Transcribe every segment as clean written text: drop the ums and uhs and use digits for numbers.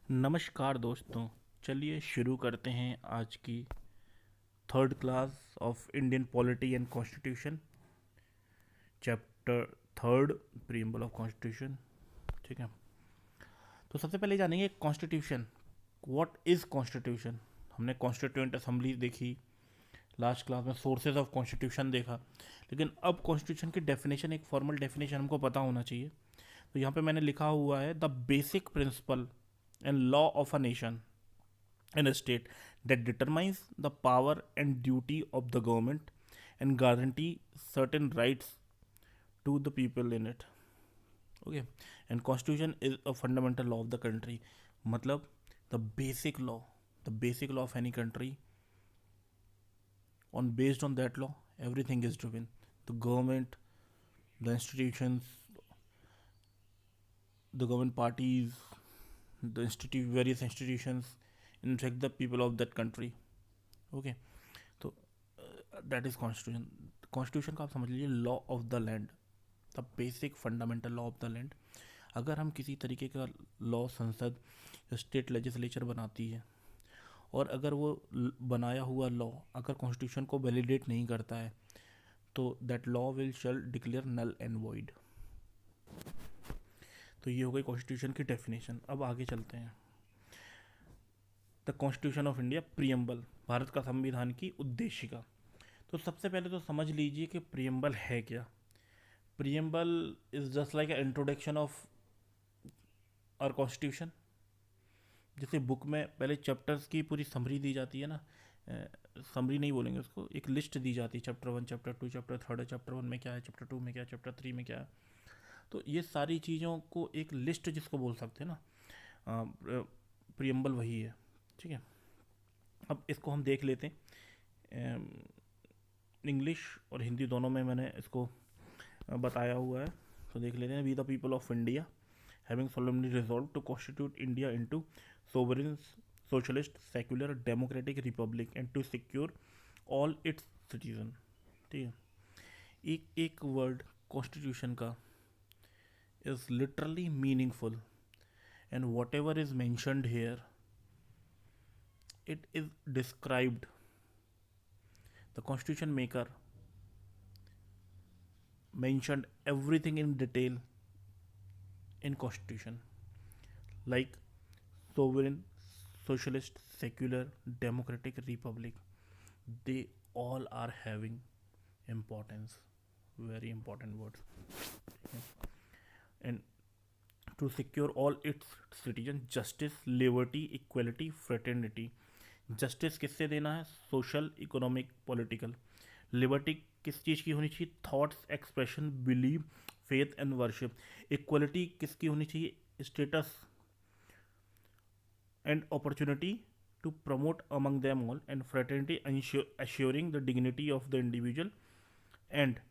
नमस्कार दोस्तों। चलिए शुरू करते हैं आज की third class of Indian polity and constitution, chapter third, preamble of constitution. ठीक है, तो सबसे पहले जानेंगे कॉन्स्टिट्यूशन। What is constitution. हमने कॉन्स्टिट्यूंट असेंबली देखी, लास्ट क्लास में सोर्सेज ऑफ कॉन्स्टिट्यूशन देखा, लेकिन अब कॉन्स्टिट्यूशन की डेफिनेशन, एक फॉर्मल डेफिनेशन हमको पता होना चाहिए। तो यहाँ पे मैंने लिखा हुआ है the basic principle and law of a nation in a state that determines the power and duty of the government and guarantee certain rights to the people in it. Okay, and constitution is a fundamental law of the country. मतलब the basic law of any country, on based on that law everything is driven. The government, the institutions, the government parties, various institutions, in fact the people of that country. Okay, तो that is constitution. Constitution का आप समझ लीजिए law of the land, the basic fundamental law of the land. अगर हम किसी तरीके का लॉ संसद या स्टेट लेजिस्लेचर बनाती है और अगर वो बनाया हुआ लॉ अगर कॉन्स्टिट्यूशन को वैलिडेट नहीं करता है तो that law will shall declare null and void. तो ये हो गई कॉन्स्टिट्यूशन की डेफिनेशन। अब आगे चलते हैं। The constitution of India preamble, Bharat का संविधान की उद्देशिका। तो सबसे पहले तो समझ लीजिए कि प्रियम्बल है क्या। Preamble is just like introduction of our constitution. जैसे बुक में पहले चैप्टर्स की पूरी समरी दी जाती है ना, समरी नहीं बोलेंगे उसको, एक लिस्ट दी जाती है, chapter one, chapter two, chapter third, chapter one में क्या है, चैप्टर टू में क्या है, चैप्टर थ्री में क्या है। तो ये सारी चीज़ों को एक लिस्ट जिसको बोल सकते हैं ना, प्रियम्बल वही है। ठीक है, अब इसको हम देख लेते हैं। इंग्लिश और हिंदी दोनों में मैंने इसको बताया हुआ है, तो देख लेते हैं। We the people of India having solemnly resolved to constitute India into sovereign, socialist, secular, democratic republic and to secure all its citizen। ठीक है, एक एक वर्ड कॉन्स्टिट्यूशन का is literally meaningful and whatever is mentioned here it is described, the constitution maker mentioned everything in detail in constitution, like sovereign, socialist, secular, democratic, republic. They all are having importance, very important words. And to secure all its citizens justice, liberty, equality, fraternity। Justice किससे देना है, social, economic, political. Liberty किस चीज़ की होनी चाहिए, thoughts, expression, believe, faith and worship. Equality किसकी होनी चाहिए, status and opportunity to promote among them all. And fraternity assuring the dignity of the individual and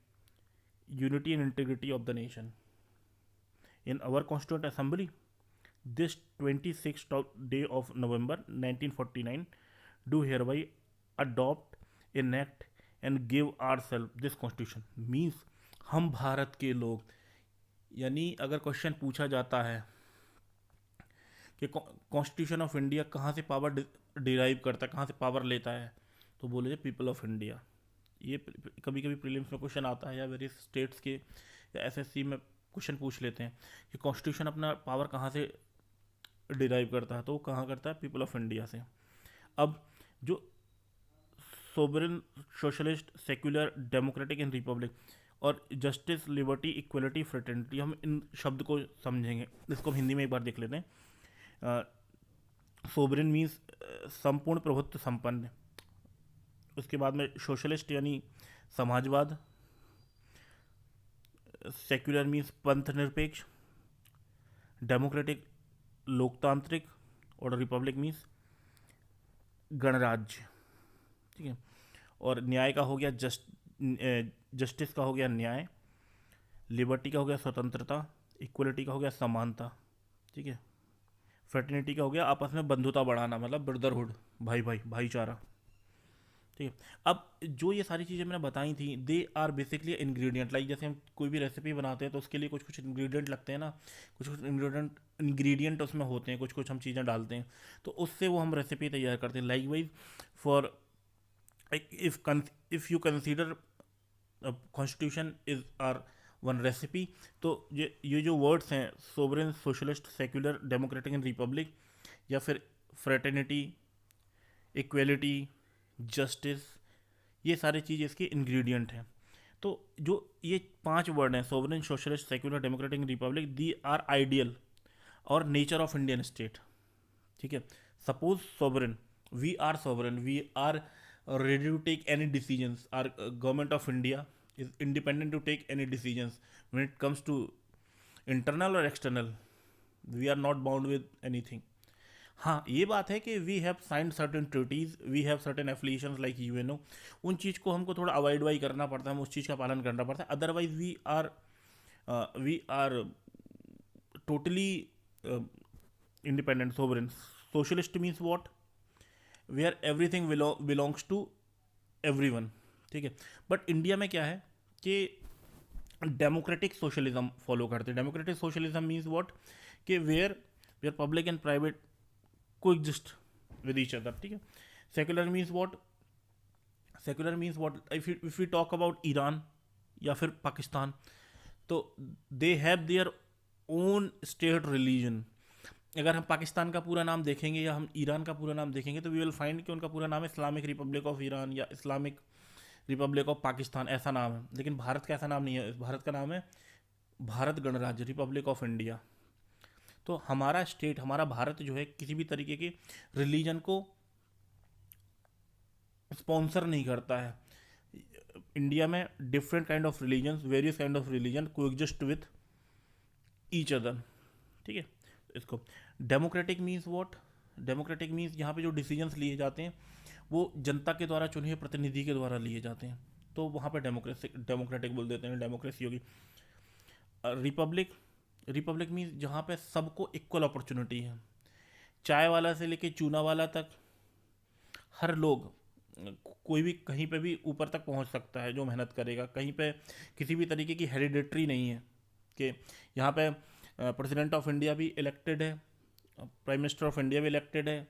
unity and integrity of the nation। In our Constituent Assembly, this 26th day of November 1949, do hereby adopt, enact and give ourselves this constitution। Means हम भारत के लोग, यानी अगर question पूछा जाता है कि constitution of India कहाँ से पावर डिराइव करता है, कहाँ से पावर लेता है, तो बोले पीपल ऑफ इंडिया। ये कभी कभी प्रीलिम्स में क्वेश्चन आता है या वेरियस स्टेट्स के या एसएससी में क्वेश्चन पूछ लेते हैं कि कॉन्स्टिट्यूशन अपना पावर कहाँ से डिराइव करता है, तो वो कहाँ करता है, पीपल ऑफ इंडिया से। अब जो sovereign, socialist, secular, democratic and Republic और जस्टिस, लिबर्टी, इक्वलिटी, फ्रेटर्निटी, हम इन शब्द को समझेंगे। इसको हम हिंदी में एक बार देख लेते हैं। सोवरेन मीन्स संपूर्ण प्रभुत्व संपन्न। उसके बाद में सोशलिस्ट यानी समाजवाद। सेक्युलर मीन्स पंथ निरपेक्ष। डेमोक्रेटिक लोकतांत्रिक। और रिपब्लिक मीन्स गणराज्य। ठीक है, और न्याय का हो गया जस्टिस का हो गया न्याय। लिबर्टी का हो गया स्वतंत्रता। इक्वलिटी का हो गया समानता। ठीक है, फ्रेटर्निटी का हो गया आपस में बंधुता बढ़ाना, मतलब ब्रदरहुड, भाई भाई, भाईचारा। ठीक है, अब जो ये सारी चीज़ें मैंने बताई थी, they are basically ingredient. Like जैसे हम कोई भी रेसिपी बनाते हैं तो उसके लिए कुछ कुछ इंग्रेडिएंट लगते हैं ना, कुछ कुछ इंग्रेडिएंट इंग्रेडिएंट उसमें होते हैं, कुछ कुछ हम चीज़ें डालते हैं, तो उससे वो हम रेसिपी तैयार करते हैं. Likewise for if you consider constitution is our one recipe, तो ये जो वर्ड्स हैं sovereign, socialist, secular, democratic and republic, या फिर फ्रेटर्निटी, इक्वेलिटी, जस्टिस, ये सारी चीज़ इसके इंग्रेडिएंट हैं. तो जो ये 5 वर्ड हैं sovereign, socialist, secular, democratic, republic, they are ideal और नेचर ऑफ इंडियन स्टेट. ठीक है. Suppose sovereign, we are ready to take any decisions. Our government of India is independent to take any decisions when it comes to internal or external. We are not bound with anything. हाँ, ये बात है कि we have signed certain treaties, we have certain affiliations like UNO. उन चीज़ को हमको थोड़ा अवॉइड वाई करना पड़ता है, हम उस चीज़ का पालन करना पड़ता है. Otherwise we are totally independent, sovereign. Socialist means what? Where everything belongs to everyone. ठीक है. बट इंडिया में क्या है कि डेमोक्रेटिक सोशलिज्म फॉलो करते हैं. Democratic socialism means what? कि वेयर पब्लिक एंड प्राइवेट को एग्जिस्ट विद ईच अदर. ठीक है. Secular means what? Secular means what? If you talk about Iran या फिर पाकिस्तान, तो they have their own state religion. अगर हम पाकिस्तान का पूरा नाम देखेंगे या हम ईरान का पूरा नाम देखेंगे, तो वी विल फाइंड कि उनका पूरा नाम है इस्लामिक रिपब्लिक ऑफ ईरान या इस्लामिक रिपब्लिक ऑफ पाकिस्तान, ऐसा नाम है. लेकिन भारत का ऐसा नाम नहीं है. भारत का नाम है भारत गणराज्य, रिपब्लिक ऑफ इंडिया. तो हमारा स्टेट, हमारा भारत जो है, किसी भी तरीके के रिलीजन को स्पॉन्सर नहीं करता है. इंडिया में different kind of religion, various kind of religion को एग्जिस्ट विथ ईच अदर. ठीक है. इसको democratic means what? Democratic means यहाँ पे जो डिसीजंस लिए जाते हैं वो जनता के द्वारा चुने हुए प्रतिनिधि के द्वारा लिए जाते हैं, तो वहाँ पे डेमोक्रेटिक बोल देते हैं, डेमोक्रेसी होगी. रिपब्लिक मीन्स जहाँ पे सबको इक्वल अपॉर्चुनिटी है. चाय वाला से लेके चूना वाला तक हर लोग, कोई भी कहीं पे भी ऊपर तक पहुँच सकता है जो मेहनत करेगा. कहीं पे किसी भी तरीके की हेरिडेटरी नहीं है कि यहाँ पे प्रेसिडेंट ऑफ इंडिया भी इलेक्टेड है, प्राइम मिनिस्टर ऑफ इंडिया भी इलेक्टेड है.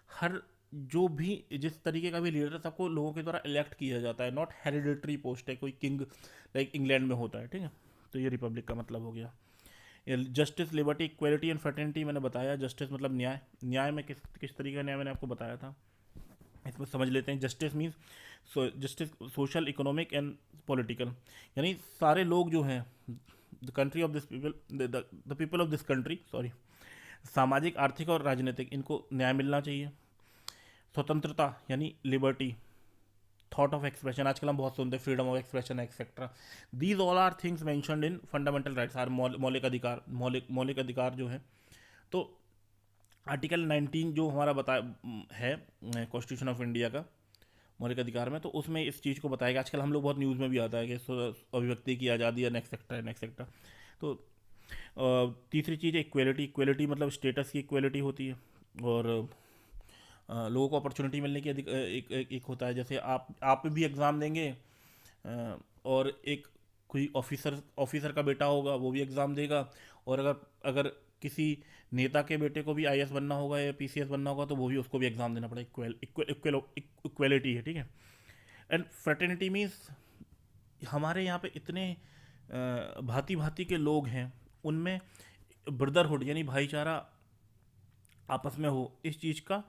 हर जो भी जिस तरीके का भी लीडर सबको लोगों के द्वारा इलेक्ट किया जाता है. नॉट हेरिडेटरी पोस्ट है, कोई किंग लाइक इंग्लैंड में होता है. ठीक है. तो ये रिपब्लिक का मतलब हो गया. Justice, liberty, equality and fraternity मैंने बताया. जस्टिस मतलब न्याय. न्याय में किस तरीके का न्याय मैंने आपको बताया था, इसमें समझ लेते हैं. Justice means justice social, economic and political. यानी सारे लोग जो हैं, the country of this people, the people of this country, sorry, सामाजिक, आर्थिक और राजनीतिक, इनको न्याय मिलना चाहिए. स्वतंत्रता यानी लिबर्टी, थॉट ऑफ एक्सप्रेशन, आजकल हम बहुत सुनते हैं freedom of expression etcetera. These all are things mentioned in fundamental rights, or मौलिक अधिकार. मौलिक अधिकार जो है, तो आर्टिकल 19 जो हमारा है कॉन्स्टिट्यूशन ऑफ इंडिया का मौलिक अधिकार में, तो उसमें इस चीज़ को बताएगा. आजकल हम लोग बहुत न्यूज़ में भी आता है कि अभिव्यक्ति की आज़ादी है, नेक्सेक्टा. तो तीसरी चीज़ है इक्वेलिटी. इक्वेलिटी मतलब स्टेटस की इक्वेलिटी होती है, और लोगों को अपॉर्चुनिटी मिलने की एक होता है. जैसे आप भी एग्ज़ाम देंगे, और एक कोई ऑफिसर का बेटा होगा, वो भी एग्ज़ाम देगा. और अगर किसी नेता के बेटे को भी आईएएस बनना होगा या पीसीएस बनना होगा, तो वो भी उसको भी एग्ज़ाम देना पड़ेगा. इक्वेलिटी है. ठीक है. एंड फ्रेटर्निटी मीन्स हमारे यहाँ पे इतने भांति भांति के लोग हैं, उनमें ब्रदरहुड यानी भाईचारा आपस में हो, इस चीज़ का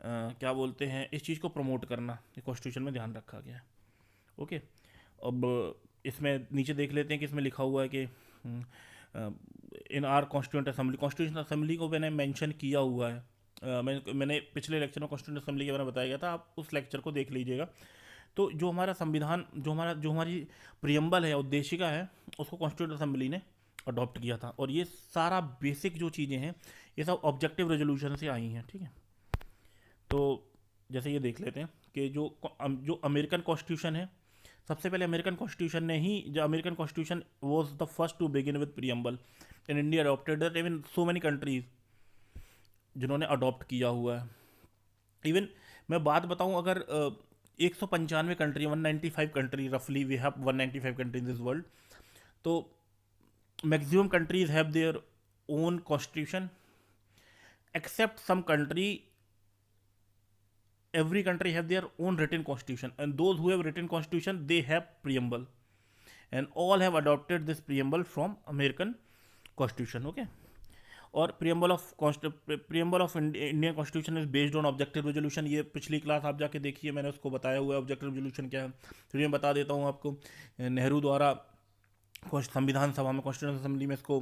क्या बोलते हैं, इस चीज़ को प्रमोट करना कॉन्स्टिट्यूशन में ध्यान रखा गया है. ओके. अब इसमें नीचे देख लेते हैं कि इसमें लिखा हुआ है कि इन आर कॉन्स्टिट्यूशन असेंबली को मैंने मेंशन किया हुआ है. मैंने पिछले लेक्चर में कॉन्स्टिट्यूशन असेंबली के बारे में बताया गया था, आप उस लेक्चर को देख लीजिएगा. तो जो हमारा संविधान, जो हमारी प्रियम्बल है, उद्देशिका है, उसको कॉन्स्टिट्यूशन असेंबली ने अडॉप्ट किया था. और ये सारा बेसिक जो चीज़ें हैं, ये सब ऑब्जेक्टिव रेजोल्यूशन से आई हैं. ठीक है. तो जैसे ये देख लेते हैं कि जो अमेरिकन कॉन्स्टिट्यूशन है, सबसे पहले अमेरिकन कॉन्स्टिट्यूशन ने ही, जो American constitution was the first to begin with preamble, in India adopted it. Even so many countries जिन्होंने अडॉप्ट किया हुआ है. इवन मैं बात बताऊं, अगर 195 कंट्री, 195 कंट्री रफली, we have 195 country in this world, तो maximum countries have their own constitution, except some country, every country have their own written constitution, and those who have written constitution, they have preamble, and all have adopted this preamble from American constitution. Okay. और preamble of Indian constitution is based on objective resolution. ये पिछली class आप जाके देखिए, मैंने उसको बताया हुआ है ऑब्जेक्टिव रेजोल्यूशन क्या है। फिर मैं बता देता हूँ आपको, नेहरू द्वारा संविधान सभा में, कॉन्स्टिट्यूशन असेंबली में इसको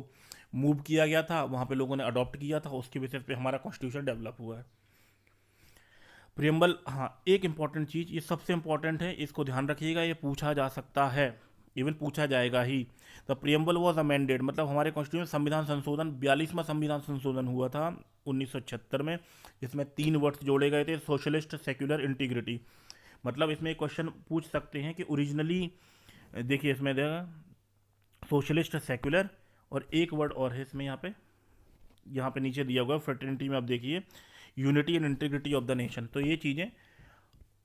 मूव किया गया था, वहाँ पे लोगों ने अडॉप्ट किया था, उसके बेसिस पे हमारा कॉन्स्टिट्यूशन डेवलप हुआ है। प्रियम्बल, हाँ एक इंपॉर्टेंट चीज़, ये सबसे इंपॉर्टेंट है, इसको ध्यान रखिएगा, ये पूछा जा सकता है, इवन पूछा जाएगा ही। द प्रियम्बल वॉज अमेंडेड, मतलब हमारे कॉन्स्टिट्यूशन संविधान संशोधन 42वां संविधान संशोधन हुआ था 1976 में, जिसमें 3 वर्ड्स जोड़े गए थे, सोशलिस्ट, सेक्युलर, इंटीग्रिटी। मतलब इसमें एक क्वेश्चन पूछ सकते हैं कि ओरिजिनली, देखिए इसमें देगा सोशलिस्ट, सेक्युलर, और एक वर्ड और है इसमें, यहाँ पे नीचे दिया हुआ है फ्रेटर्निटी में, आप देखिए unity and integrity of the nation. तो ये चीज़ें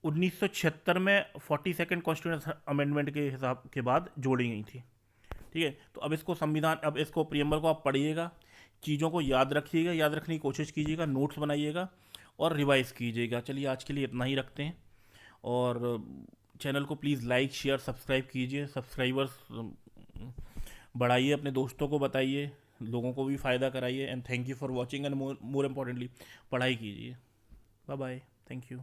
1976 में 42nd कॉन्स्टिट्यूशन अमेंडमेंट के हिसाब के बाद जोड़ी गई थी। ठीक है, तो अब इसको संविधान, अब इसको प्रियम्बल को आप पढ़िएगा, चीज़ों को याद रखिएगा, याद रखने की कोशिश कीजिएगा, नोट्स बनाइएगा और रिवाइज कीजिएगा। चलिए आज के लिए इतना ही रखते हैं, और चैनल को प्लीज़ लाइक, शेयर, सब्सक्राइब कीजिए, सब्सक्राइबर्स बढ़ाइए, अपने दोस्तों को बताइए, लोगों को भी फ़ायदा कराइए। And thank you for watching, and more importantly पढ़ाई कीजिए। Bye bye, thank you.